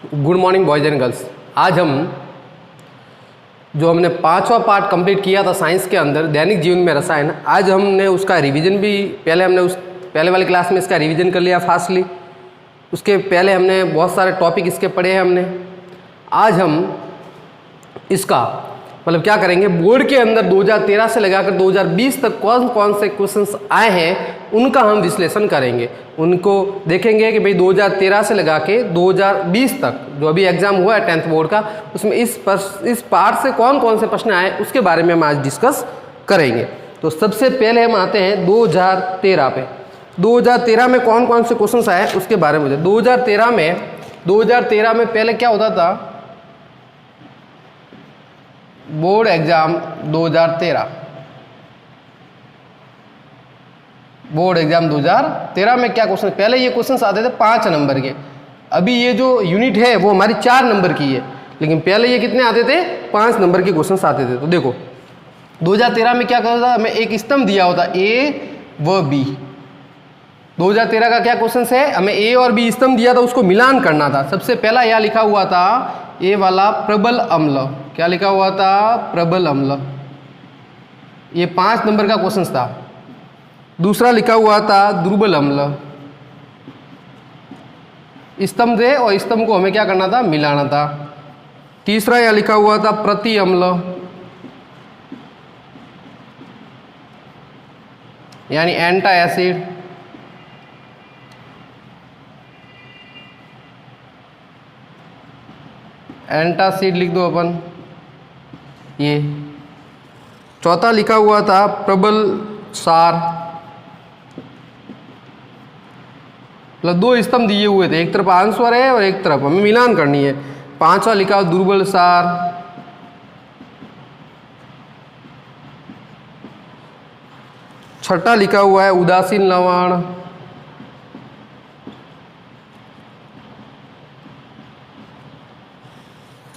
Good morning boys and girls. आज हम जो हमने 5वां पार्ट कंप्लीट किया था साइंस के अंदर दैनिक जीवन में रसायन, आज हमने उसका रिवीजन भी पहले वाली क्लास में इसका रिवीजन कर लिया फास्टली। उसके पहले हमने बहुत सारे टॉपिक इसके पढ़े हैं हमने। आज हम इसका मतलब क्या करेंगे, बोर्ड के अंदर 2013 से लगाकर 2020 तक कौन कौन से क्वेश्चंस आए हैं उनका हम विश्लेषण करेंगे। उनको देखेंगे कि भाई 2013 से लगा के 2020 तक जो अभी एग्जाम हुआ है 10th बोर्ड का, उसमें इस पार्ट से कौन कौन से प्रश्न आए उसके बारे में हम आज डिस्कस करेंगे। तो सबसे पहले हम आते हैं 2013 पे। 2013 में कौन कौन से क्वेश्चंस आए उसके बारे में। 2013 में पहले क्या होता था, बोर्ड एग्जाम 2013, बोर्ड एग्जाम 2013 में क्या क्वेश्चन, पहले ये क्वेश्चंस आते थे 5 नंबर के। अभी ये जो यूनिट है वो हमारी 4 नंबर की है, लेकिन पहले ये कितने आते थे, 5 नंबर के क्वेश्चंस आते थे। तो देखो 2013 में क्या करता था, हमें एक स्तंभ दिया होता ए व बी। 2013 का क्या क्वेश्चन है, हमें ए और बी स्तंभ दिया था, उसको मिलान करना था। सबसे पहला यह लिखा हुआ था ए वाला प्रबल अम्ल, क्या लिखा हुआ था, प्रबल अम्ल। ये 5 नंबर का क्वेश्चन था। दूसरा लिखा हुआ था दुर्बल अम्ल। स्तंभ थे और स्तंभ को हमें क्या करना था, मिलाना था। तीसरा यह लिखा हुआ था प्रति अम्ल, यानी एंटा एसिड। एंटासिड लिख दो अपन ये। चौथा लिखा हुआ था प्रबल सार, मतलब 2 स्तंभ दिए हुए थे, एक तरफ आंसर है और एक तरफ हमें मिलान करनी है। 5वां लिखा हुआ दुर्बल सार। 6वां लिखा हुआ है उदासीन लवण।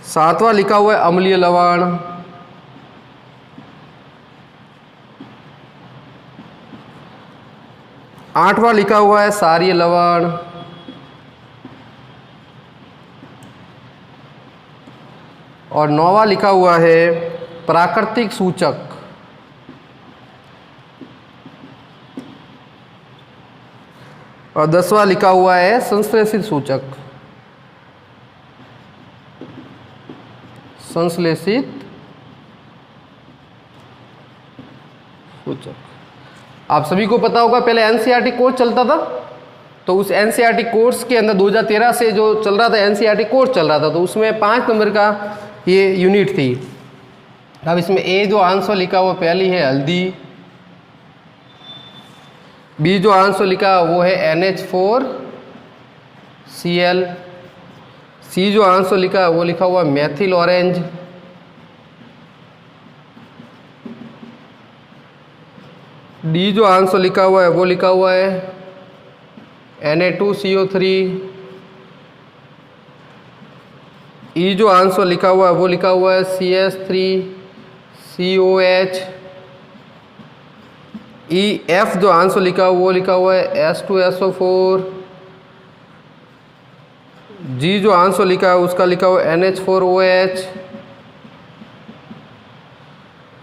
7वां लिखा हुआ है अम्लीय लवण। 8वां लिखा हुआ है क्षारीय लवण। और 9वां लिखा हुआ है प्राकृतिक सूचक। और 10वां लिखा हुआ है संश्लेषित सूचक। संश्लेषित सूचक। आप सभी को पता होगा पहले एनसीईआरटी कोर्स चलता था, तो उस एनसीईआरटी कोर्स के अंदर 2013 से जो चल रहा था एनसीईआरटी कोर्स चल रहा था, तो उसमें 5 नंबर का ये यूनिट थी। अब इसमें ए जो आंसर लिखा हुआ पहली है हल्दी, बी जो आंसर लिखा वो है NH4Cl, सी जो आंसर लिखा वो लिखा हुआ मैथिल ऑरेंज, डी जो आंसर लिखा हुआ है वो लिखा हुआ है Na2CO3, ई जो आंसर लिखा हुआ है वो लिखा हुआ है CS3COH, ई एफ जो आंसर लिखा हुआ वो लिखा हुआ है S2SO4, जी जो आंसर लिखा है उसका लिखा हुआ है NH4OH,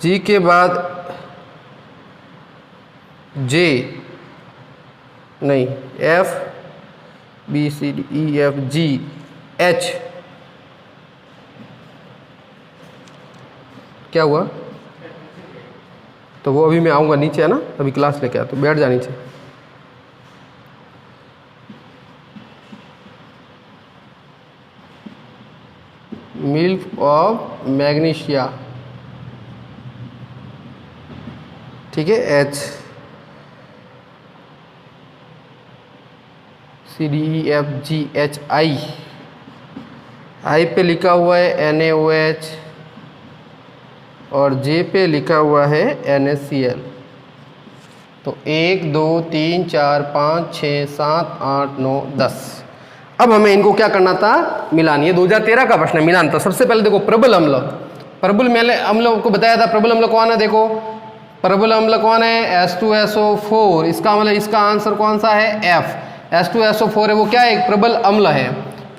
जी के बाद जे नहीं FBCDEFGH, क्या हुआ, तो वो अभी मैं आऊँगा नीचे, है ना, अभी क्लास लेके आया, तो बैठ जा नीचे। मिल्क ऑफ मैग्नीशिया, ठीक है, HCDEFGHI, आई पे लिखा हुआ है NaOH और जे पे लिखा हुआ है NaCl। तो 1 2 3 4 5 6 7 8 9 10। अब हमें इनको क्या करना था, मिलान। ये 2013 का प्रश्न है, मिलान। तो सबसे पहले देखो प्रबल अम्ल, प्रबल अम्ल को बताया था। प्रबल अम्ल कौन है, देखो प्रबल अम्ल कौन है, H2SO4। इसका मतलब इसका आंसर कौन सा है, F। H2SO4 है वो क्या है, एक प्रबल अम्ल है।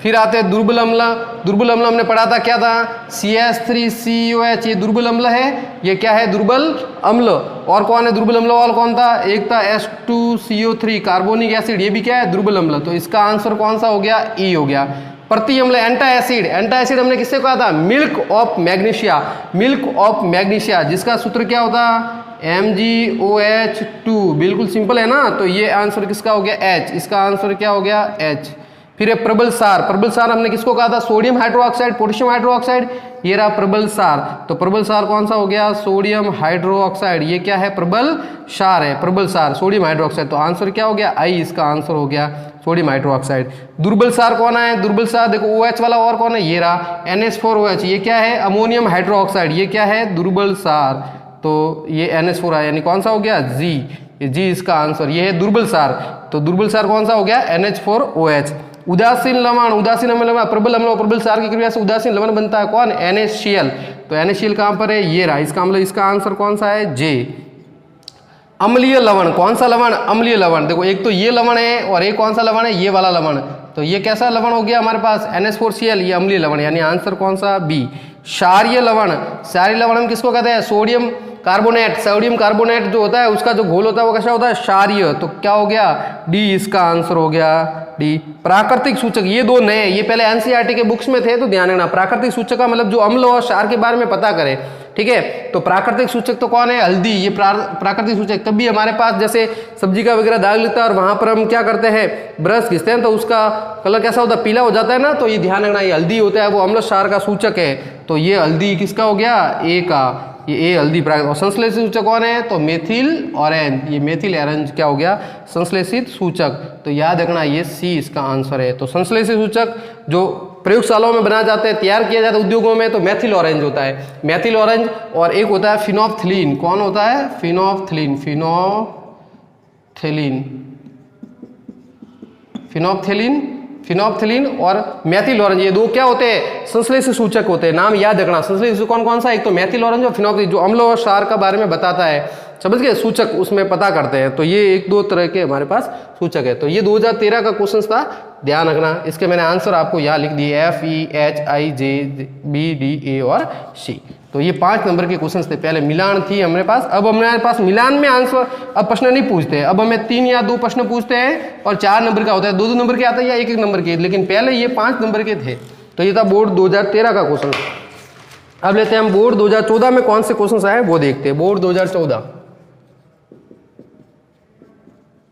फिर आते हैं दुर्बल अम्ल। दुर्बल अम्ल हमने पढ़ा था, क्या था, CH3COH, ये दुर्बल अम्ल है, ये क्या है, दुर्बल अम्ल। और कौन है दुर्बल अम्ल, और कौन था, एक था H2CO3 कार्बोनिक एसिड, ये भी क्या है, दुर्बल अम्ल। तो इसका आंसर कौन सा हो गया, ई हो गया। प्रति अम्ल एंटाएसिड, एंटाएसिड हमने किससे कहा था, milk of magnesia, milk of magnesia, जिसका सूत्र क्या होता, MgOH2, बिल्कुल सिंपल है ना। तो ये आंसर किसका हो गया, H, इसका आंसर क्या हो गया, H। फिर है प्रबल सार, प्रबल सार हमने किसको कहा था, सोडियम हाइड्रोक्साइड, पोटेशियम हाइड्रोक्साइड, ये रहा प्रबल सार। तो प्रबल सार कौन सा हो गया, सोडियम हाइड्रोक्साइड, ये क्या है, प्रबल सार है, प्रबल सार सोडियम हाइड्रोक्साइड। तो आंसर क्या हो गया, आई, इसका आंसर हो गया सोडियम हाइड्रोक्साइड। दुर्बल सार कौन है, दुर्बल सार देखो OH वाला और कौन है, ये रहा NH4OH, ये क्या है, अमोनियम हाइड्रोक्साइड, ये क्या है, दुर्बल सार। तो ये NH4 है, यानी कौन सा हो गया, G, ये G इसका आंसर, ये है दुर्बल सार। तो दुर्बल सार कौन सा हो गया, NH4OH। उदासीन लवण, उदासीन अम्ल, प्रबल अम्ल और प्रबल सार की क्रिया से उदासीन लवण बनता है, कौन, NaCl। तो NaCl कहां पर है, ये रहा, इसका अम्ल, इसका आंसर कौन सा है, J। अम्लीय लवण, कौन सा लवण, अम्लीय लवण, देखो एक तो ये लवण है और एक कौन सा लवण है, ये वाला लवण। तो ये कैसा लवण हो गया हमारे पास, NH4Cl, ये अम्लीय लवण, यानी आंसर कौन सा, B। क्षारीय लवण, क्षारीय लवण हम किसको कहते हैं, सोडियम कार्बोनेट, सोडियम कार्बोनेट जो होता है उसका जो घोल होता है वो कैसा होता है, क्षारीय। तो क्या हो गया, D, इसका आंसर हो गया D। प्राकृतिक सूचक, ये दो नए, ये पहले NCERT के बुक्स में थे, तो ध्यान रखना। प्राकृतिक सूचक का मतलब जो अम्ल और क्षार के बारे में पता करे, ठीक है। तो प्राकृतिक सूचक तो कौन है, हल्दी, ये प्राकृतिक सूचक। कभी हमारे पास जैसे सब्जी का वगैरह दाग लेता है और वहां पर हम क्या करते हैं, ब्रश घिसते हैं, तो उसका कलर कैसा होता है, पीला हो जाता है ना। तो ये ध्यान रखना, ये हल्दी होता है, वो अम्ल क्षार का सूचक है। तो ये हल्दी किसका हो गया, A का, ये ए हल्दी प्राकृतिक। और संश्लेषित सूचक कौन है, तो मेथिल ऑरेंज, ये मेथिल ऑरेंज क्या हो गया, संश्लेषित सूचक। तो याद रखना ये C इसका आंसर है। तो संश्लेषित सूचक जो प्रयोगशालाओं में बनाए जाते हैं, तैयार किया जाता है उद्योगों में, तो मेथिल ऑरेंज होता है, मेथिल ऑरेंज। और एक होता है फिनोफ्थिलीन, कौन होता है, फिनोफ्थिलीन, फिनोफ्थिलीन, फिनोफ्थिलीन, फिनोफ्थिलीन और मेथिल ऑरेंज, ये दो क्या होते हैं, संश्लेषित सूचक होते हैं। नाम याद रखना, संश्लेषित सूचक कौन कौन सा, एक तो मेथिल ऑरेंज और फिनोफ्थिलीन, जो अम्ल और क्षार का बारे में बताता है, समझ गए, सूचक उसमें पता करते हैं। तो ये एक दो तरह के हमारे पास सूचक है। तो ये 2013 का क्वेश्चन था, ध्यान रखना। इसके मैंने आंसर आपको यहाँ लिख दिए, FEHIJBDA और C। तो ये 5 नंबर के क्वेश्चन थे। पहले मिलान थी हमारे पास, अब हमारे पास मिलान में आंसर, अब प्रश्न नहीं पूछते, अब हमें 3 या 2 प्रश्न पूछते हैं और 4 नंबर का होता है, 2-2 नंबर के आता है या 1-1 नंबर के, लेकिन पहले ये 5 नंबर के थे। तो ये था बोर्ड 2013 का क्वेश्चन। अब लेते हैं हम बोर्ड 2014 में कौन से क्वेश्चन आए वो देखते हैं। बोर्ड 2014,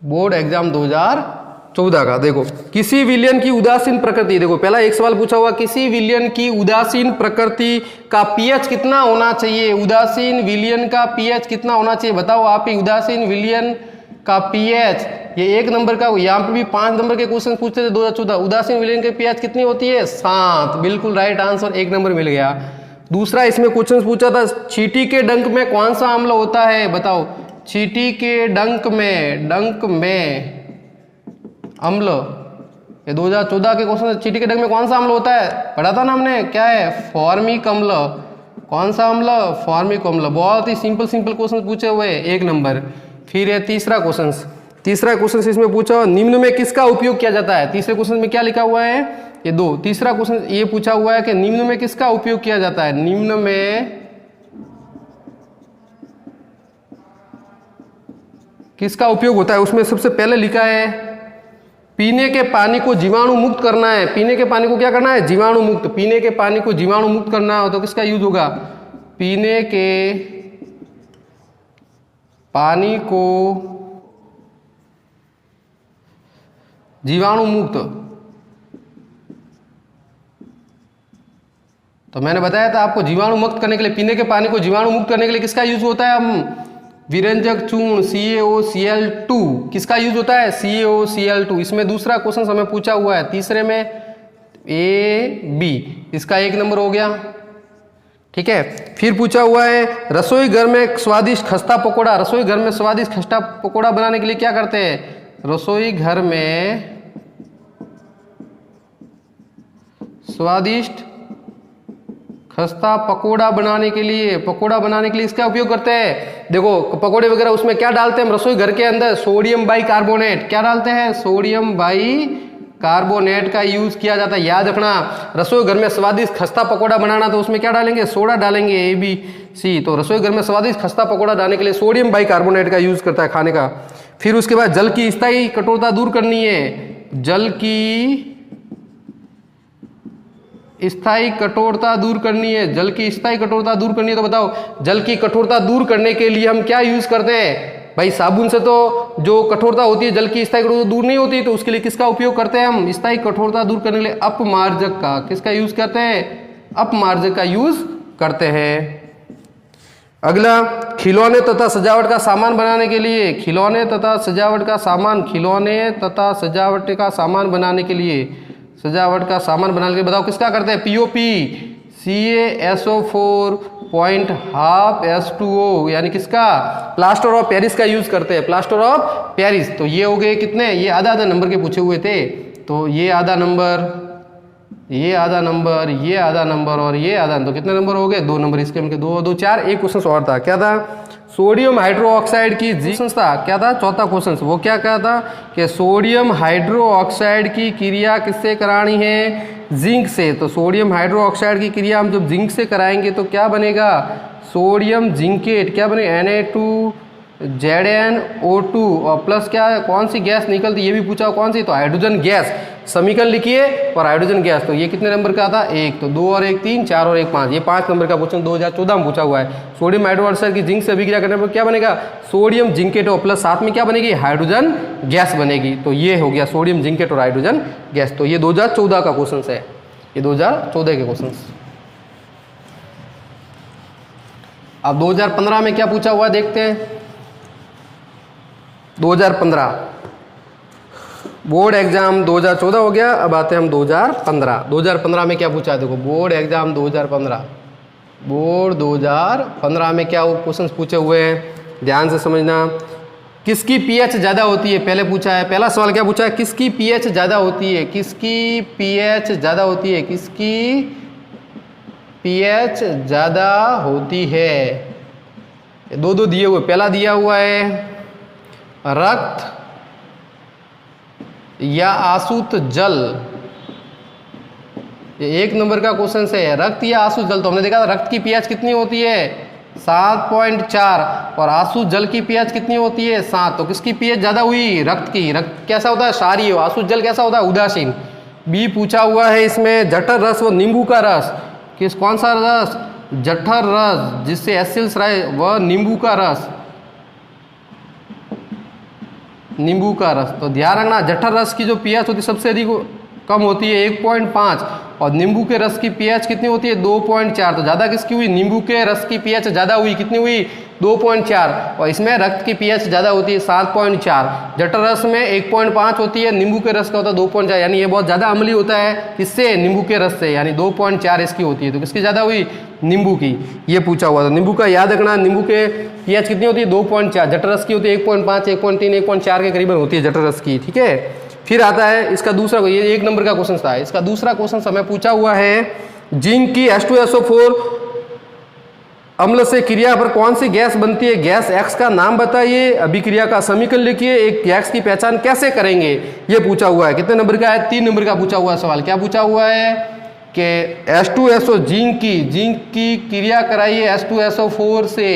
बोर्ड एग्जाम 2014 का देखो, किसी विलयन की उदासीन प्रकृति, देखो पहला एक सवाल पूछा हुआ, किसी विलयन की उदासीन प्रकृति का पीएच कितना होना चाहिए, उदासीन विलयन का पीएच कितना होना चाहिए, बताओ आप ही। उदासीन विलयन का पीएच, ये 1 नंबर का, यहाँ पे भी 5 नंबर के क्वेश्चन पूछते थे 2014। उदासीन विलयन के पीएच कितनी होती है, 7, बिल्कुल राइट आंसर, 1 नंबर मिल गया। दूसरा इसमें क्वेश्चन पूछा था, चींटी के डंक में कौन सा अम्ल होता है, बताओ। चींटी के डंक में अम्ल, ये 2014 के क्वेश्चन। चींटी के डंक में कौन सा अम्ल होता है, पढ़ा था ना हमने, क्या है, फॉर्मिक अम्ल। कौन सा अम्ल, फॉर्मिक अम्ल। बहुत ही सिंपल क्वेश्चन पूछे हुए, 1 नंबर। फिर है तीसरा क्वेश्चन इसमें पूछा, निम्न में किसका उपयोग किया जाता है। तीसरे क्वेश्चन में क्या लिखा हुआ है, ये 2। तीसरा क्वेश्चन ये पूछा हुआ है कि निम्न में किसका उपयोग किया जाता है, निम्न में किसका उपयोग होता है। उसमें सबसे पहले लिखा है, पीने के पानी को जीवाणु मुक्त करना है। पीने के पानी को क्या करना है, जीवाणु मुक्त। पीने के पानी को जीवाणु मुक्त करना हो तो किसका यूज होगा, पीने के पानी को जीवाणु मुक्त। तो मैंने बताया था आपको, जीवाणु मुक्त करने के लिए, पीने के पानी को जीवाणु मुक्त करने के लिए किसका यूज होता है, हम विरंजक चूर्ण CaOCl2, किसका यूज होता है, CaOCl2। इसमें दूसरा क्वेश्चन हमें पूछा हुआ है। तीसरे में A, B, इसका 1 नंबर हो गया, ठीक है। फिर पूछा हुआ है, रसोई घर में स्वादिष्ट खस्ता पकौड़ा। रसोई घर में स्वादिष्ट खस्ता पकौड़ा बनाने के लिए क्या करते हैं, रसोई घर में स्वादिष्ट खस्ता पकोड़ा बनाने के लिए इसका उपयोग करते हैं। देखो पकोड़े वगैरह उसमें क्या डालते हैं हम रसोई घर के अंदर, सोडियम बाइकार्बोनेट। क्या डालते हैं, सोडियम बाइकार्बोनेट। कार्बोनेट का यूज किया जाता है। याद रखना, रसोई घर में स्वादिष्ट खस्ता पकौड़ा बनाना तो उसमें क्या डालेंगे, सोडा डालेंगे, ABC। तो रसोई घर में स्वादिष्ट खस्ता पकौड़ा डालने के लिए सोडियम बाइकार्बोनेट का यूज करता है खाने का। फिर उसके बाद जल की स्थायी कठोरता दूर करनी है, जल की स्थायी कठोरता दूर करनी है, जल की स्थायी कठोरता दूर करनी है। तो बताओ, जल की कठोरता दूर करने के लिए हम क्या यूज करते हैं भाई? साबुन से तो जो कठोरता होती है, जल की स्थायी कठोरता दूर नहीं होती, तो उसके लिए किसका उपयोग करते हैं हम? स्थायी कठोरता दूर करने के लिए अपमार्जक का। किसका यूज करते हैं? अपमार्जक का यूज करते हैं। अगला, खिलौने तथा सजावट का सामान बनाने के लिए, खिलौने तथा सजावट का सामान, खिलौने तथा सजावट का सामान बनाने के लिए, सजावट का सामान बनाने के लिए बताओ किसका करते हैं? POP, CaSO4 point half H2O, यानी किसका? प्लास्टर ऑफ पेरिस का यूज करते हैं, प्लास्टर ऑफ पेरिस। तो ये हो गए कितने? ये आधा आधा नंबर के पूछे हुए थे। तो ये आधा नंबर, ये आधा नंबर, ये आधा नंबर और ये आधा। तो कितने नंबर हो गए? 2 नंबर। इसके उनके 2 2 4। एक क्वेश्चन और था, क्या था? सोडियम हाइड्रोक्साइड की जिंक था, क्या था? चौथा क्वेश्चन। वो क्या था कि सोडियम हाइड्रोक्साइड की क्रिया किससे करानी है? जिंक से। तो सोडियम हाइड्रोक्साइड की क्रिया हम जब जिंक से कराएंगे तो क्या बनेगा? Sodium zincate. क्या बनेगा? Na2ZnO2 और प्लस क्या है, कौन सी गैस निकलती, ये भी पूछा कौन सी? तो हाइड्रोजन गैस। समीकरण लिखिए और हाइड्रोजन गैस। तो ये कितने नंबर का था? 1। तो 2 और 1 3, 4 और 1 5। ये 5 नंबर का क्वेश्चन 2014 में पूछा हुआ है। सोडियम हाइड्रोक्साइड की जिंक से अभिक्रिया करने पर क्या बनेगा? सोडियम जिंकेट और प्लस साथ में क्या बनेगी? हाइड्रोजन गैस बनेगी। तो ये हो गया सोडियम जिंकेट और हाइड्रोजन गैस। तो ये 2014 का क्वेश्चन है, ये 2014 के क्वेश्चन। अब 2015 में क्या पूछा हुआ देखते हैं। 2015 बोर्ड एग्जाम 2014 हो गया। अब आते हैं हम 2015। 2015 में क्या पूछा है देखो, बोर्ड एग्जाम 2015, बोर्ड 2015 में क्या क्वेश्चन पूछे हुए हैं, ध्यान से समझना। किसकी पीएच ज़्यादा होती है, पहले पूछा है। पहला सवाल क्या पूछा है? किसकी पीएच ज़्यादा होती है, किसकी पीएच ज़्यादा होती है, किसकी पीएच ज़्यादा होती है। 2 दिए हुए। पहला दिया हुआ है रक्त या आसुत जल। ये 1 नंबर का क्वेश्चन है, रक्त या आसुत जल। तो हमने देखा था रक्त की पीएच कितनी होती है? 7.4 और आसुत जल की पीएच कितनी होती है? 7। तो किसकी पीएच ज़्यादा हुई? रक्त की। रक्त कैसा होता है? क्षारीय। आसुत जल कैसा होता है? उदासीन। बी पूछा हुआ है इसमें जठर रस व नींबू का रस। कौन सा रस? जठर रस, जिससे एसिल्स रहे, वह नींबू का रस, नींबू का रस। तो ध्यान रखना, जठर रस की जो पीएच होती है सबसे अधिक कम होती है 1.5 और नींबू के रस की पीएच कितनी होती है? 2.4। तो ज़्यादा किसकी हुई? नींबू के रस की पीएच ज़्यादा हुई। कितनी हुई? 2.4। और इसमें रक्त की पीएच ज़्यादा होती है 7.4। जठर रस में 1.5 होती है, नींबू के रस का होता है 2.4, यानी ये बहुत ज़्यादा अम्लीय होता है। किससे? नींबू के रस से, यानी 2.4 इसकी होती है। तो किसकी ज़्यादा हुई? नींबू की। ये पूछा हुआ था। नींबू का याद रखना, नींबू के पीएच कितनी होती है? 2.4। जठर रस की होती है 1.5, 1.3, 1.4 के करीबन होती है जठर रस की। ठीक है। फिर आता है इसका दूसरा, ये 1 नंबर का क्वेश्चन था। इसका दूसरा क्वेश्चन हमें पूछा हुआ है, जिंक की H2SO4 अम्ल से क्रिया पर कौन सी गैस बनती है? गैस X का नाम बताइए, अभिक्रिया का समीकरण लिखिए, एक गैस की पहचान कैसे करेंगे? ये पूछा हुआ है। कितने नंबर का है? 3 नंबर का पूछा हुआ है सवाल। क्या पूछा हुआ है कि H2SO जिंक की क्रिया कराइए H2SO4 से,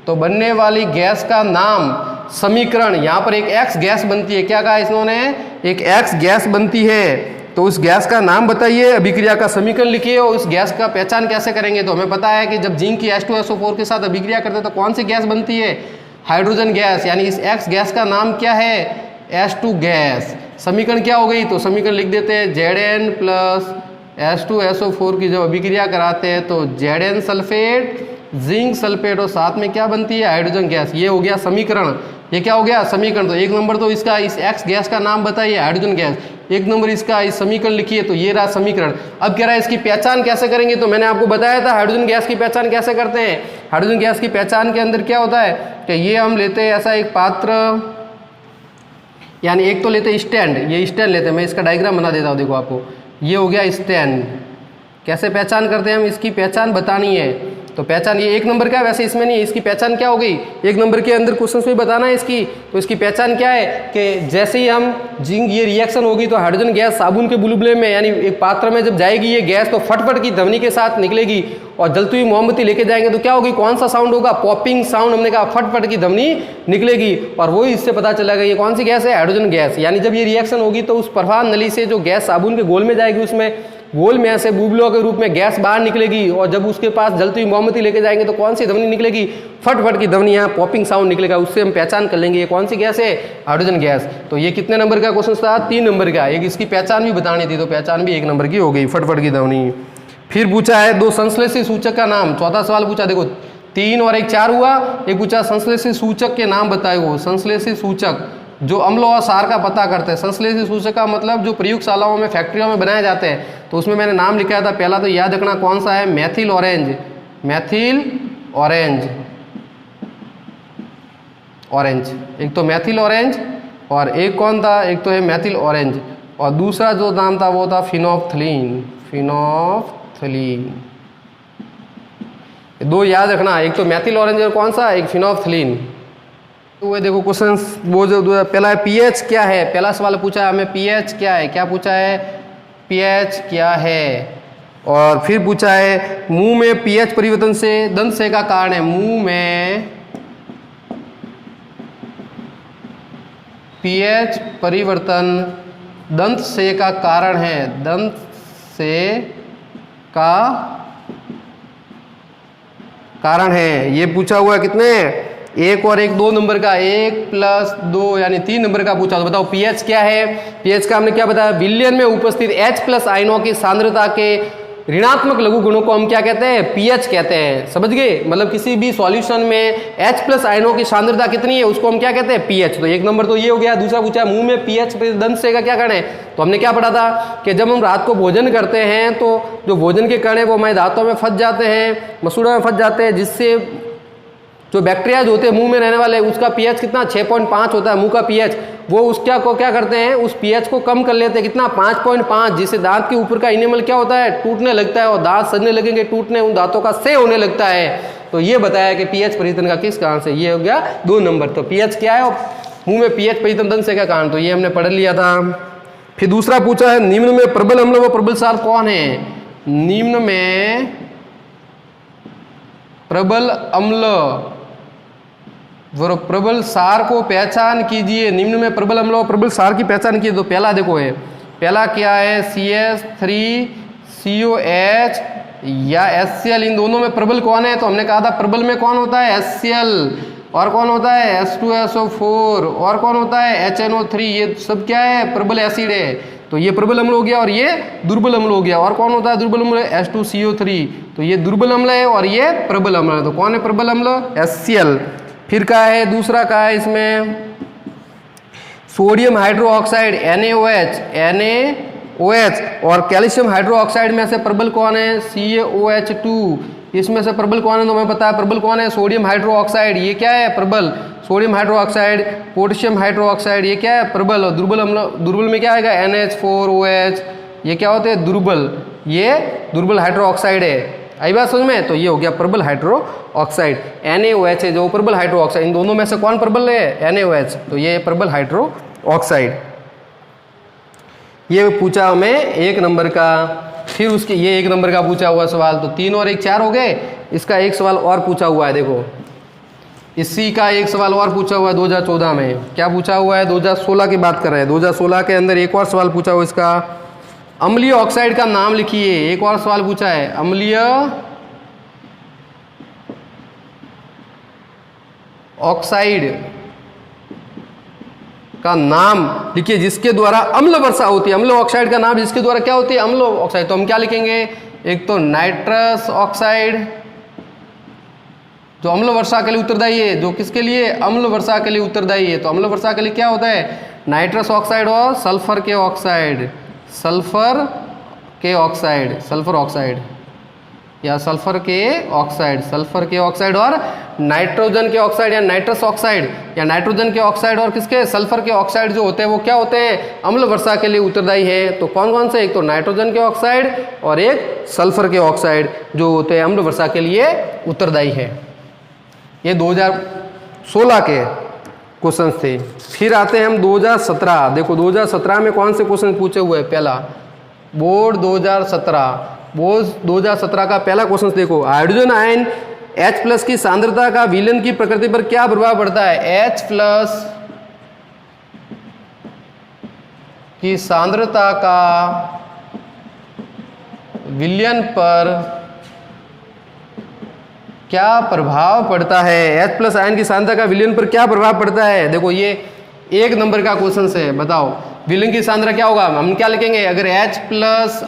तो बनने वाली गैस का नाम, समीकरण। यहाँ पर एक X गैस बनती है। क्या कहा इन्होंने? एक X गैस बनती है। तो उस गैस का नाम बताइए, अभिक्रिया का समीकरण लिखिए और उस गैस का पहचान कैसे करेंगे? तो हमें पता है कि जब जिंक की H2SO4 के साथ अभिक्रिया करते हैं तो कौन सी गैस बनती है? Hydrogen gas. यानी इस X गैस का नाम क्या है? H2 gas. समीकरण क्या हो गई? तो समीकरण लिख देते हैं, Zn प्लस H2SO4 की जब अभिक्रिया कराते हैं तो Zn सल्फेट, जिंक सल्फेट और साथ में क्या बनती है? Hydrogen gas. ये हो गया समीकरण। ये क्या हो गया? समीकरण। तो 1 नंबर तो इसका, इस X गैस का नाम बताइए, हाइड्रोजन गैस। 1 नंबर इसका इस समीकरण लिखिए। तो ये रहा समीकरण। अब कह रहा है इसकी पहचान कैसे करेंगे? तो मैंने आपको बताया था हाइड्रोजन गैस की पहचान कैसे करते हैं। हाइड्रोजन गैस की पहचान के अंदर क्या होता है कि ये हम लेते हैं ऐसा एक पात्र, यानी एक तो लेते हैं स्टैंड, ये स्टैंड लेते हैं। मैं इसका डायग्राम बना देता हूँ, देखो आपको। ये हो गया स्टैंड। कैसे पहचान करते हैं हम? इसकी पहचान बतानी है। तो पहचान ये 1 नंबर का है, वैसे इसमें नहीं, इसकी पहचान क्या हो गई, 1 नंबर के अंदर क्वेश्चन में बताना है इसकी। तो इसकी पहचान क्या है कि जैसे ही हम जिंक ये रिएक्शन होगी तो हाइड्रोजन गैस साबुन के बुलबुले में यानी एक पात्र में जब जाएगी ये गैस तो फटफट की ध्वनि के साथ निकलेगी, और जलती हुई मोमबत्ती लेके जाएंगे तो क्या होगी, कौन सा साउंड होगा, पॉपिंग साउंड। हमने कहा फटफट की ध्वनि निकलेगी, और वही इससे पता चलेगा ये कौन सी गैस है, हाइड्रोजन गैस। यानी जब ये रिएक्शन होगी तो उस प्रवाह नली से जो गैस साबुन के घोल में जाएगी उसमें घोल में ऐसे बुलबुलों के रूप में गैस बाहर निकलेगी, और जब उसके पास जलती हुई मोमबत्ती लेके जाएंगे तो कौन सी ध्वनि निकलेगी, फटफट की ध्वनि, यहाँ पॉपिंग साउंड निकलेगा। उससे हम पहचान कर लेंगे ये कौन सी गैस है, हाइड्रोजन गैस। तो ये कितने नंबर का क्वेश्चन था, 3 नंबर का। एक इसकी पहचान भी बतानी थी, तो पहचान भी 1 नंबर की हो गई, फटफट की ध्वनि। फिर पूछा है 2 संश्लेषी सूचक का नाम, चौथा सवाल पूछा, देखो 3 और 1 4 हुआ। एक पूछा संश्लेषी सूचक के नाम बताए, वो संश्लेषी सूचक जो अम्ल और सार का पता करते हैं। संश्लेषी सूचक का मतलब जो प्रयोगशालाओं में फैक्ट्रियों में बनाए जाते हैं, तो उसमें मैंने नाम लिखा था। पहला तो याद रखना कौन सा है, Maithil orange, Maithil orange, orange, एक तो मैथिल ऑरेंज, और एक कौन था, एक तो है मैथिल ऑरेंज, और दूसरा जो नाम था वो था फिनोफ्थलीन, फिनोफ्थलीन। 2 याद रखना, एक तो मैथिल ऑरेंज और कौन सा, एक फिनोफ्थलीन। तो वो देखो क्वेश्चन, वो जो पहला है पीएच क्या है, पहला सवाल पूछा है हमें पीएच क्या है, क्या पूछा है, पीएच क्या है। और फिर पूछा है मुंह में पीएच परिवर्तन से दंत से का कारण है, मुंह में पीएच परिवर्तन दंत से का कारण है, दंत से का कारण है। ये पूछा हुआ कितने, 1 और 1 2 नंबर का, 1 + 2 यानी 3 नंबर का पूछा। तो बताओ पीएच क्या है। पीएच का हमने क्या बताया, विलयन में उपस्थित H+ आयनों की सांद्रता के ऋणात्मक लघु गुणों को हम क्या कहते हैं, पीएच कहते हैं। समझ गए, मतलब किसी भी सॉल्यूशन में H+ आयनों की सांद्रता कितनी है उसको हम क्या कहते हैं, पीएच। तो 1 नंबर तो ये हो गया। दूसरा पूछा मुंह में पीएच दंत से का क्या कारण है, तो हमने क्या पढ़ा था कि जब हम रात को भोजन करते हैं तो जो भोजन के कण है वो हमारे दांतों में फंस जाते हैं, मसूड़ों में फंस जाते हैं, जिससे जो बैक्टीरियाज होते हैं मुंह में रहने वाले उसका पीएच कितना 6.5 होता है मुंह का पीएच, वो उसका को क्या करते हैं, उस पीएच को कम कर लेते हैं, कितना 5.5, जिससे दांत के ऊपर का इनेमल क्या होता है, टूटने लगता है, और दांत सड़ने लगेंगे, टूटने, उन दांतों का क्षय होने लगता है। तो ये बताया कि पीएच परिवर्तन का किस कारण से, ये हो गया 2 नंबर। तो पीएच क्या है और मुंह में पीएच परिवर्तन दंत से का कारण, तो ये हमने पढ़ लिया था। फिर दूसरा पूछा है निम्न में प्रबल अम्ल व प्रबल सार कौन है, निम्न में प्रबल अम्ल व प्रबल सार को पहचान कीजिए। निम्न में प्रबल अम्ल और प्रबल सार की पहचान कीजिए। तो पहला देखो है, पहला क्या है, CH3COH या HCl, इन दोनों में प्रबल कौन है, तो हमने कहा था प्रबल में कौन होता है, HCl, और कौन होता है H2SO4, और कौन होता है HNO3, ये सब क्या है, प्रबल एसिड है। तो ये प्रबल अम्ल हो गया और ये दुर्बल अम्ल हो गया। और कौन होता है दुर्बल अम्ल, H2CO3, तो ये दुर्बल अम्ल है और ये प्रबल अम्ल है। तो कौन है प्रबल अम्ल, HCl। फिर क्या है, दूसरा क्या है इसमें, सोडियम हाइड्रोक्साइड NaOH, और कैल्शियम हाइड्रोक्साइड में से प्रबल कौन है, CaOH2। इसमें से प्रबल कौन है, तो हमें पता है प्रबल कौन है, सोडियम हाइड्रोक्साइड, ये क्या है प्रबल, सोडियम हाइड्रोक्साइड। पोटेशियम हाइड्रोक्साइड, ये क्या है प्रबल। और दुर्बल अम्ल, दुर्बल में क्या आएगा, NH4OH, ये क्या होते हैं दुर्बल, ये दुर्बल हाइड्रोक्साइड है। आई बात समझ में, तो ये हो गया प्रबल हाइड्रो ऑक्साइड। NaOH है जो प्रबल हाइड्रो ऑक्साइड, इन दोनों में से कौन प्रबल है, NaOH, तो ये प्रबल हाइड्रो ऑक्साइड। ये पूछा हमें 1 नंबर का। फिर उसके ये 1 नंबर का पूछा हुआ सवाल, तो 3 और 1 4 हो गए। इसका एक सवाल और पूछा हुआ है, देखो इसी का एक सवाल और पूछा हुआ है 2014 में। क्या पूछा हुआ है, 2016 की बात कर रहे हैं। 2016 के अंदर एक और सवाल पूछा हुआ, इसका अम्लीय ऑक्साइड का नाम लिखिए। एक और सवाल पूछा है, अम्लीय ऑक्साइड का नाम लिखिए जिसके द्वारा अम्ल वर्षा होती है। अम्ल ऑक्साइड का नाम जिसके द्वारा क्या होती है, अम्ल ऑक्साइड। तो हम क्या लिखेंगे, एक तो नाइट्रस ऑक्साइड जो अम्ल वर्षा के लिए उत्तरदायी है, जो किसके लिए, अम्ल वर्षा के लिए उत्तरदायी है। तो अम्ल वर्षा के लिए क्या होता है, नाइट्रस ऑक्साइड और सल्फर के ऑक्साइड, सल्फर के ऑक्साइड, सल्फर ऑक्साइड। या सल्फर के ऑक्साइड और नाइट्रोजन के ऑक्साइड या नाइट्रस ऑक्साइड या नाइट्रोजन के ऑक्साइड और किसके सल्फर के ऑक्साइड जो होते हैं वो क्या होते हैं, अम्ल वर्षा के लिए उत्तरदायी है। तो कौन कौन से, एक तो नाइट्रोजन के ऑक्साइड और एक सल्फर के ऑक्साइड जो होते हैं अम्ल वर्षा के लिए उत्तरदायी है। ये 2016 के क्वेश्चन थे। फिर आते हैं हम 2017। देखो 2017 में कौन से क्वेश्चन पूछे हुए हैं। पहला बोर्ड 2017 का पहला क्वेश्चन देखो, हाइड्रोजन आयन H+ की सांद्रता का विलयन की प्रकृति पर क्या प्रभाव पड़ता है। H+ की सांद्रता का विलयन पर क्या प्रभाव पड़ता है। H+ आयन की सांद्रता का विलयन पर क्या प्रभाव पड़ता है। देखो ये 1 नंबर का क्वेश्चन है। बताओ विलयन की सांद्रता क्या होगा, हम क्या लिखेंगे। अगर H+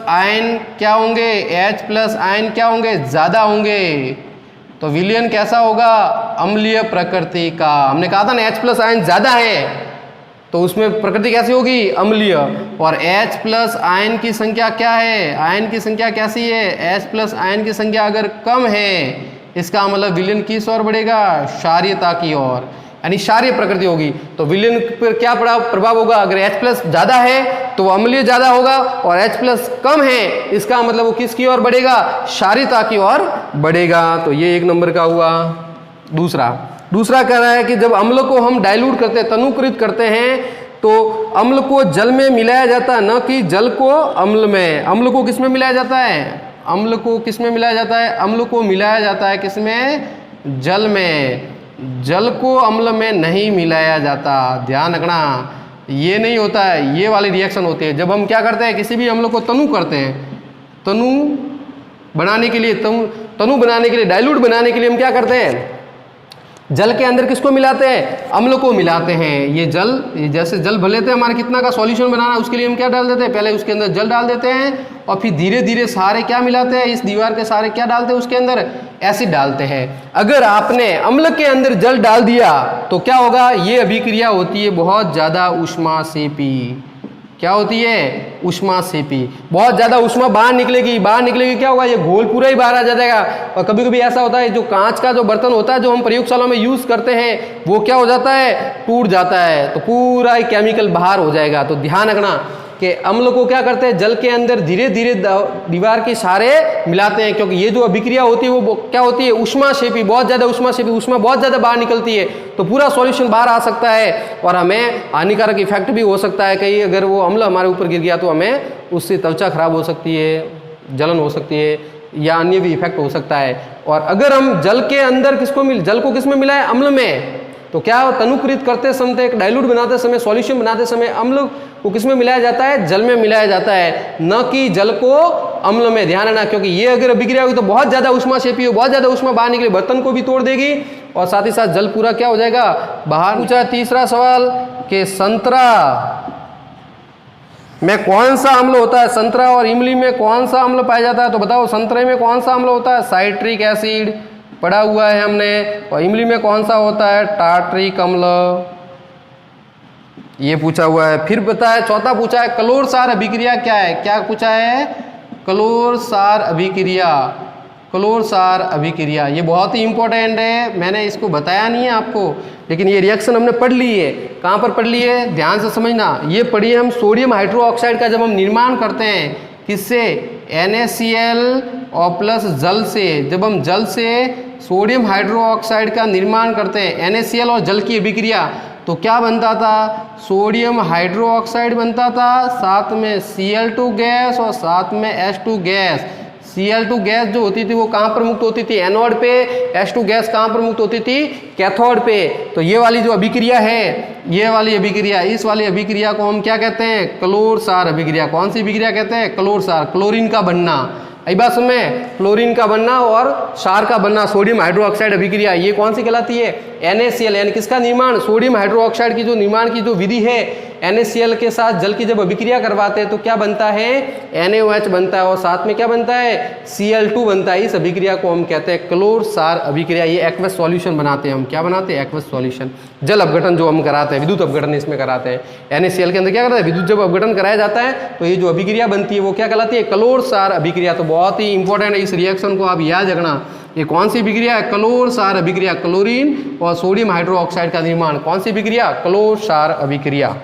आयन क्या होंगे, H+ आयन क्या होंगे, ज़्यादा होंगे तो विलयन कैसा होगा, अम्लीय प्रकृति का। हमने कहा था ना H+ आयन ज़्यादा है तो उसमें प्रकृति कैसी होगी, अम्लीय। और H+ आयन की संख्या क्या है, आयन की संख्या कैसी है, H+ आयन की संख्या अगर कम है इसका मतलब विलयन किस ओर बढ़ेगा, क्षारीयता की ओर, यानी क्षारीय प्रकृति होगी। तो विलयन पर क्या प्रभाव होगा, अगर H+ ज़्यादा है तो अम्लीय ज़्यादा होगा और H+ कम है इसका मतलब वो किसकी ओर बढ़ेगा, क्षारीयता की ओर बढ़ेगा। तो ये 1 नंबर का हुआ। दूसरा कह रहा है कि जब अम्ल को हम डाइल्यूट करते हैं, तनुकृत करते हैं तो अम्ल को जल में मिलाया जाता है, न कि जल को अम्ल में। अम्ल को किस में मिलाया जाता है, अम्ल को किस में मिलाया जाता है, अम्ल को मिलाया जाता है किसमें, जल में। जल को अम्ल में नहीं मिलाया जाता, ध्यान रखना। ये नहीं होता है, ये वाली रिएक्शन होती है जब हम क्या करते हैं, किसी भी अम्ल को तनु करते हैं। तनु बनाने के लिए डाइल्यूट बनाने के लिए हम क्या करते हैं, जल के अंदर किसको मिलाते हैं, अम्ल को मिलाते हैं। ये जैसे जल भर लेते हैं, हमारा कितना का सॉल्यूशन बनाना है उसके लिए हम क्या डाल देते हैं, पहले उसके अंदर जल डाल देते हैं और फिर धीरे धीरे सारे क्या मिलाते हैं, इस दीवार के सारे क्या डालते हैं उसके अंदर, एसिड डालते हैं। अगर आपने अम्ल के अंदर जल डाल दिया तो क्या होगा, ये अभिक्रिया होती है बहुत ज़्यादा ऊष्माक्षेपी। क्या होती है, ऊष्माक्षेपी। बहुत ज़्यादा ऊष्मा बाहर निकलेगी क्या होगा, ये घोल पूरा ही बाहर आ जाएगा। और कभी कभी ऐसा होता है जो कांच का जो बर्तन होता है जो हम प्रयोगशाला में यूज़ करते हैं वो क्या हो जाता है, टूट जाता है, तो पूरा ही केमिकल बाहर हो जाएगा। तो ध्यान रखना कि अम्ल को क्या करते हैं, जल के अंदर धीरे धीरे दीवार के सारे मिलाते हैं, क्योंकि ये जो अभिक्रिया होती है वो क्या होती है, ऊष्माक्षेपी, बहुत ज़्यादा ऊष्माक्षेपी, ऊष्मा बहुत ज़्यादा बाहर निकलती है तो पूरा सॉल्यूशन बाहर आ सकता है और हमें हानिकारक इफेक्ट भी हो सकता है। कहीं अगर वो अम्ल हमारे ऊपर गिर गया तो हमें उससे त्वचा खराब हो सकती है, जलन हो सकती है या अन्य भी इफेक्ट हो सकता है। और अगर हम जल के अंदर जल को किस में मिलाएं, अम्ल में, तो क्या तनुकृत करते समय, एक डाइल्यूट बनाते समय, सॉल्यूशन बनाते समय अम्ल को किस में मिलाया जाता है, जल में मिलाया जाता है, न कि जल को अम्ल में। ध्यान रखना, क्योंकि ये अगर अभिक्रिया होगी तो बहुत ज़्यादा ऊष्माक्षेपी हो, बहुत ज़्यादा ऊष्मा बाहर निकले, बर्तन को भी तोड़ देगी और साथ ही साथ जल पूरा क्या हो जाएगा, बाहर। पूछा तीसरा सवाल कि संतरा में कौन सा अम्ल होता है, संतरा और इमली में कौन सा अम्ल पाया जाता है। तो बताओ संतरे में कौन सा अम्ल होता है, साइट्रिक एसिड पढ़ा हुआ है हमने। और इमली में कौन सा होता है, टार्ट्रिक अम्ल, ये पूछा हुआ है। फिर पता है चौथा पूछा है क्लोर सार अभिक्रिया क्या है, क्या पूछा है, क्लोर सार अभिक्रिया। ये बहुत ही इंपॉर्टेंट है, मैंने इसको बताया नहीं है आपको, लेकिन ये रिएक्शन हमने पढ़ ली है। कहाँ पर पढ़ ली है, ध्यान से समझना। ये पढ़ी है हम सोडियम हाइड्रोक्साइड का जब हम निर्माण करते हैं, किससे, NaCl और प्लस जल से। जब हम जल से सोडियम हाइड्रोक्साइड का निर्माण करते हैं, NaCl और जल की अभिक्रिया, तो क्या बनता था, सोडियम हाइड्रोक्साइड बनता था, साथ में Cl2 गैस और साथ में H2 गैस। Cl2 गैस जो होती थी वो कहाँ पर मुक्त होती थी, एनोड पे। H2 गैस कहाँ पर मुक्त होती थी, कैथोड पे। तो ये वाली जो अभिक्रिया है, ये वाली अभिक्रिया, इस वाली अभिक्रिया को हम क्या कहते हैं, क्लोर सार अभिक्रिया। कौन सी अभिक्रिया कहते हैं, क्लोर सार, क्लोरीन का बनना। आई बात में, क्लोरीन का बनना और क्षार का बनना, सोडियम हाइड्रोक्साइड अभिक्रिया, ये कौन सी कहलाती है, NaCl, यानी किसका निर्माण, सोडियम हाइड्रोक्साइड की जो निर्माण की जो विधि है NaCl के साथ जल की जब अभिक्रिया करवाते हैं तो क्या बनता है, NaOH बनता है और साथ में क्या बनता है, Cl2 बनता है। इस अभिक्रिया को हम कहते हैं क्लोर सार अभिक्रिया। ये एक्वस सॉल्यूशन बनाते हैं हम, क्या बनाते हैं, एक्वस सॉल्यूशन। जल अपघटन जो हम कराते हैं, विद्युत अपघटन इसमें कराते हैं। NaCl के अंदर क्या करता है, विद्युत जब अपघटन कराया जाता है तो ये जो अभिक्रिया बनती है वो क्या कहलाती है, क्लोर सार अभिक्रिया। तो बहुत ही इंपॉर्टेंट है, इस रिएक्शन को आप याद रखना। ये कौन सी अभिक्रिया है, क्लोर सार अभिक्रिया। क्लोरीन और सोडियम हाइड्रोक्साइड का निर्माण, कौन सी अभिक्रिया, क्लोर सार अभिक्रिया।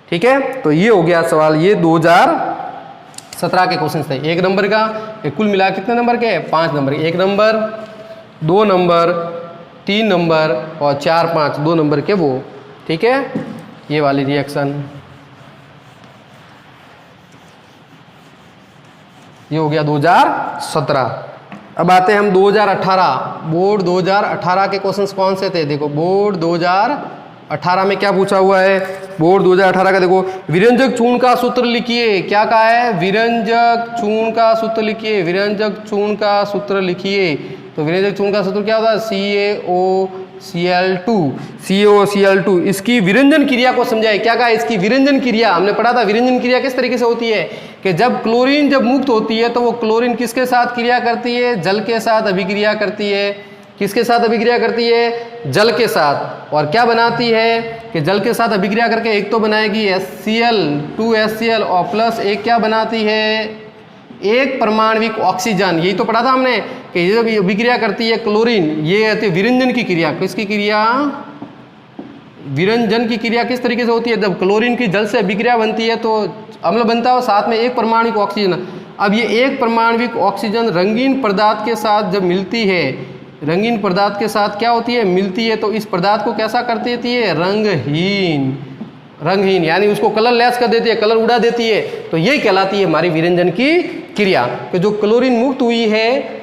ठीक है, तो ये हो गया सवाल। ये 2017 के क्वेश्चन थे। 1 नंबर का, ये कुल मिला कितने नंबर के, 5 नंबर। 1 नंबर, 2 नंबर, 3 नंबर और 4, 5 2 नंबर के वो। ठीक है, ये वाली रिएक्शन। ये हो गया 2017। अब आते हैं हम 2018। बोर्ड 2018 के क्वेश्चंस कौन से थे, देखो बोर्ड 2018 में क्या पूछा हुआ है। बोर्ड 2018 का देखो, विरंजक चूर्ण का सूत्र लिखिए। क्या कहा है, विरंजक चूर्ण का सूत्र लिखिए। विरंजक चूर्ण का सूत्र लिखिए। तो विरंजक चूर्ण का सूत्र क्या होता है, CaOCl2। CaOCl2। इसकी विरंजन क्रिया को समझाए। क्या कहा, इसकी विरंजन क्रिया हमने पढ़ा था। विरंजन क्रिया किस तरीके से होती है कि जब क्लोरीन जब मुक्त होती है तो वो क्लोरीन किसके साथ क्रिया करती है, जल के साथ अभिक्रिया करती है। किसके साथ अभिक्रिया करती है, जल के साथ। और क्या बनाती है कि जल के साथ अभिक्रिया करके एक तो बनाएगी HCl 2HCl और प्लस एक क्या बनाती है, एक परमाणविक ऑक्सीजन। यही तो पढ़ा था हमने कि ये जब अभिक्रिया करती है क्लोरीन, ये आती है विरंजन की क्रिया। किसकी क्रिया, विरंजन की क्रिया किस तरीके से होती है, जब क्लोरीन की जल से अभिक्रिया बनती है तो अम्ल बनता है और साथ में एक परमाणविक ऑक्सीजन। अब ये एक परमाणविक ऑक्सीजन रंगीन पदार्थ के साथ जब मिलती है, रंगीन पदार्थ के साथ क्या होती है, मिलती है, तो इस पदार्थ को कैसा कर देती है, रंगहीन। रंगहीन यानी उसको कलर लेस कर देती है, कलर उड़ा देती है। तो यही कहलाती है हमारी विरंजन की क्रिया। कि जो क्लोरीन मुक्त हुई है,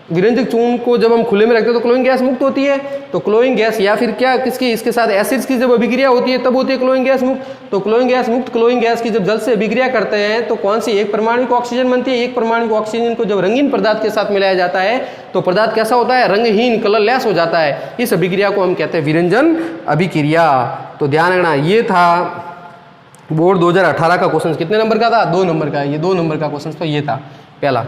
विरंजक चूर्ण को जब हम खुले में रखते हैं तो क्लोरीन गैस मुक्त होती है। तो क्लोरीन गैस या फिर क्या किसकी, इसके साथ एसिड्स की जब अभिक्रिया होती है तब होती है क्लोरीन गैस मुक्त। तो क्लोरीन गैस मुक्त क्लोरीन गैस की जब जल से अभिक्रिया करते हैं तो कौन सी, एक परमाणु ऑक्सीजन बनती है। एक परमाणु ऑक्सीजन को जब रंगीन पदार्थ के साथ मिलाया जाता है तो पदार्थ कैसा होता है, रंगहीन, कलरलेस हो जाता है। इस अभिक्रिया को हम कहते हैं विरंजन अभिक्रिया। तो ध्यान रखना, ये था बोर्ड 2018 का क्वेश्चन। कितने नंबर का था, 2 नंबर का। ये 2 नंबर का क्वेश्चन तो ये था पहला।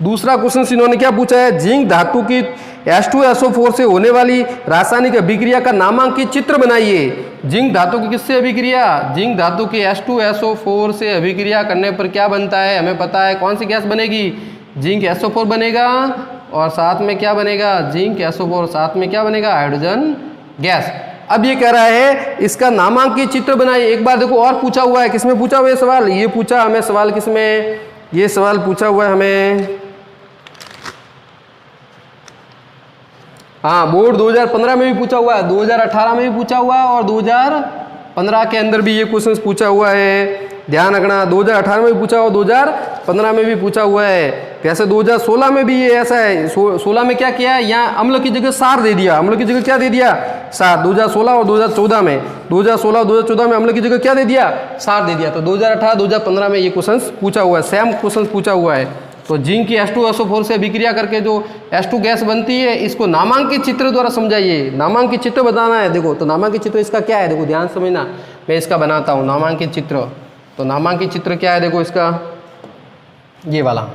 दूसरा क्वेश्चन इन्होंने क्या पूछा है, जिंक धातु की H2SO4 से होने वाली रासायनिक अभिक्रिया का नामांकित चित्र बनाइए। जिंक धातु की किससे अभिक्रिया, जिंक धातु की H2SO4 से अभिक्रिया करने पर क्या बनता है, हमें पता है कौन सी गैस बनेगी, जिंक SO4 बनेगा और साथ में क्या बनेगा, जिंक SO4 साथ में क्या बनेगा, हाइड्रोजन गैस। अब ये कह रहा है इसका नामांकित चित्र बनाइए। एक बार देखो और पूछा हुआ है, किसमें पूछा हुआ है सवाल, ये पूछा हमें सवाल किसमें, ये सवाल पूछा हुआ है हमें, हाँ बोर्ड 2015 में भी पूछा हुआ है, 2018 में भी पूछा हुआ है और 2015 के अंदर भी ये क्वेश्चन पूछा हुआ है। ध्यान रखना, 2018 में भी पूछा हुआ, 2015 में भी पूछा हुआ है। कैसे 2016 में भी ये ऐसा है, 16 में क्या किया है, यहाँ अम्ल की जगह सार दे दिया, अम्ल की जगह क्या दे दिया, सार। 2016 और 2014 में, 2016 और 2014 में अम्ल की जगह क्या दे दिया, सार दे दिया। तो 2018 2015 में ये क्वेश्चन पूछा हुआ है, सेम क्वेश्चन पूछा हुआ है। तो जिंक की H2SO4 से अभिक्रिया करके जो H2 गैस बनती है, इसको नामांकित चित्र द्वारा समझाइए। नामांकित चित्र बताना है। देखो तो नामांकित चित्र इसका क्या है, देखो ध्यान समझना, मैं इसका बनाता हूँ नामांकित चित्र। तो नामांकित चित्र क्या है, देखो इसका ये वाला,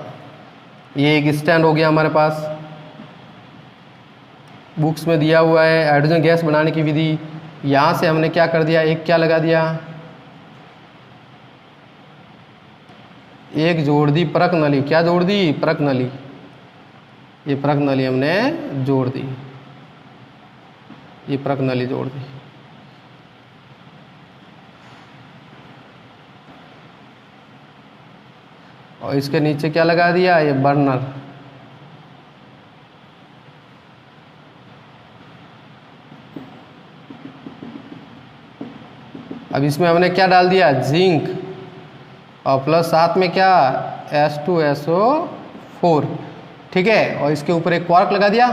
ये एक स्टैंड हो गया हमारे पास, बुक्स में दिया हुआ है हाइड्रोजन गैस बनाने की विधि। यहाँ से हमने क्या कर दिया, एक क्या लगा दिया, एक जोड़ दी परख नली। क्या जोड़ दी, परख नली। ये परख नली हमने जोड़ दी, ये परख नली जोड़ दी। और इसके नीचे क्या लगा दिया, ये बर्नर। अब इसमें हमने क्या डाल दिया, जिंक और प्लस साथ में क्या, H2SO4। ठीक है, और इसके ऊपर एक क्वार्क लगा दिया,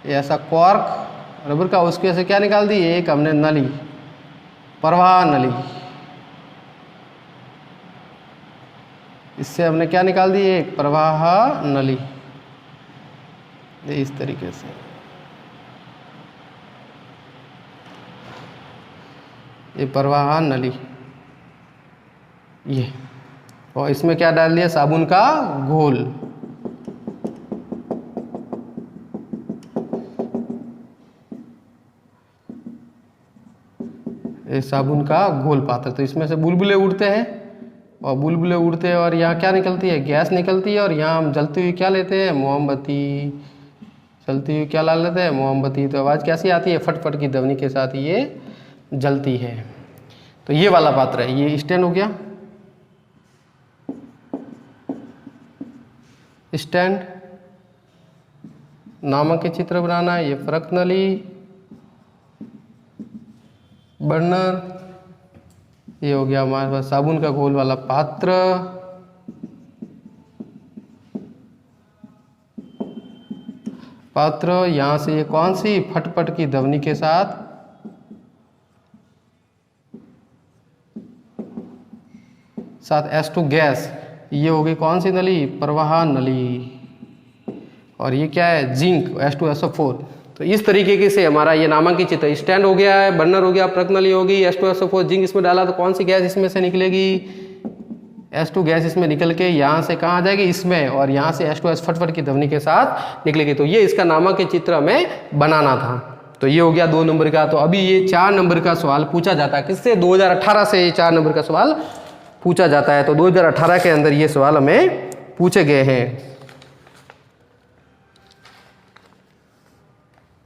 ऐसा क्वार्क रबर का, उसके से क्या निकाल दी, एक हमने नली, प्रवाह नली। इससे हमने क्या निकाल दी, एक प्रवाह नली। इस तरीके से ये प्रवाह नली, ये, और इसमें क्या डाल दिया, साबुन का घोल। ये साबुन का घोल पात्र, तो इसमें से बुलबुले उड़ते हैं, और बुलबुले उड़ते हैं और यहाँ क्या निकलती है, गैस निकलती है, और यहाँ हम जलती हुई क्या लेते हैं, मोमबत्ती। जलती हुई क्या ला लेते हैं, मोमबत्ती। तो आवाज़ कैसी आती है, फटफट की ध्वनि के साथ ये जलती है। तो ये वाला पात्र है, ये स्टैंड हो गया। स्टैंड, नामक के चित्र बनाना, ये फरक नली, बर्नर, ये हो गया हमारे पास साबुन का घोल वाला पात्र, यहाँ से ये कौन सी, फटफट की ध्वनि के साथ S2 गैस, ये होगी कौन सी नली, प्रवाह नली। और ये क्या है, जिंक, H2SO4। तो इस तरीके से हमारा ये नामांकित चित्र, स्टैंड हो गया है, बर्नर हो गया, प्रक नली होगी, H2SO4, जिंक इसमें डाला तो कौन सी गैस इसमें से निकलेगी, S2 गैस इसमें निकल के यहाँ से कहाँ जाएगी, इसमें, और यहाँ से H2S फटफट की ध्वनि के साथ निकलेगी। तो ये इसका नामांकित चित्र हमें बनाना था। तो ये हो गया 2 नंबर का। तो अभी ये 4 नंबर का सवाल पूछा जाता है किससे, 2018 से ये 4 नंबर का सवाल पूछा जाता है। तो 2018 के अंदर ये सवाल हमें पूछे गए हैं।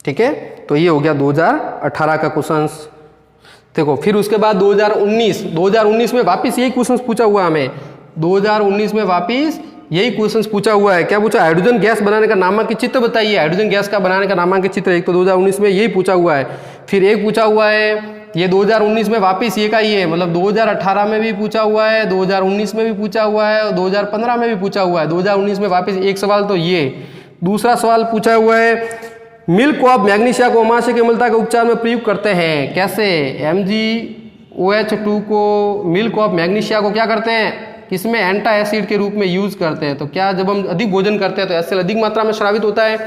ठीक है, तो ये हो गया 2018 का क्वेश्चन। देखो फिर उसके बाद 2019 में वापस यही क्वेश्चन पूछा हुआ हमें। 2019 में वापस यही क्वेश्चन पूछा हुआ है। क्या पूछा, हाइड्रोजन गैस बनाने का नामांकित चित्र बताइए। हाइड्रोजन गैस का बनाने का नामांकित चित्र, एक तो 2019 में यही पूछा हुआ है। फिर एक पूछा हुआ है ये 2019 में वापस ये का ही है, मतलब 2018 में भी पूछा हुआ है, 2019 में भी पूछा हुआ है, और 2015 में भी पूछा हुआ है। 2019 में वापस एक सवाल तो ये। दूसरा सवाल पूछा हुआ है, मिल्क ऑफ मैग्नीशिया को अमाशय की अम्लता के उपचार में प्रयोग करते हैं, कैसे। MgOH2 को, मिल्क ऑफ मैग्नीशिया को क्या करते हैं, किसमें, एंटा एसिड के रूप में यूज करते हैं। तो क्या, जब हम अधिक भोजन करते हैं तो एसिड अधिक मात्रा में स्रावित होता है,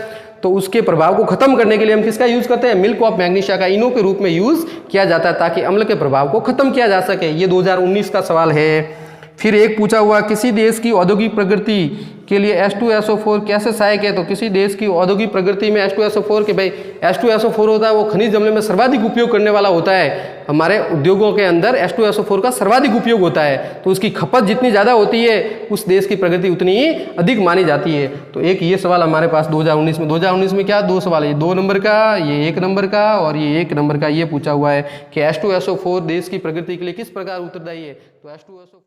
तो उसके प्रभाव को खत्म करने के लिए हम किसका यूज करते हैं, मिल्क ऑफ मैग्नीशिया का इनो के रूप में यूज किया जाता है, ताकि अम्ल के प्रभाव को खत्म किया जा सके। ये 2019 का सवाल है। फिर एक पूछा हुआ, किसी देश की औद्योगिक प्रगति के लिए H2SO4 कैसे सहायक है। तो किसी देश की औद्योगिक प्रगति में H2SO4 के, भाई H2SO4 होता है वो खनिज अम्ल में सर्वाधिक उपयोग करने वाला होता है। हमारे उद्योगों के अंदर H2SO4 का सर्वाधिक उपयोग होता है, तो उसकी खपत जितनी ज़्यादा होती है उस देश की प्रगति उतनी ही अधिक मानी जाती है। तो एक ये सवाल हमारे पास 2019 में क्या, 2 सवाल है, 2 नंबर का, ये 1 नंबर का, और ये 1 नंबर का। ये पूछा हुआ है कि H2SO4 देश की प्रगति के लिए किस प्रकार उत्तरदायी है। तो H2SO4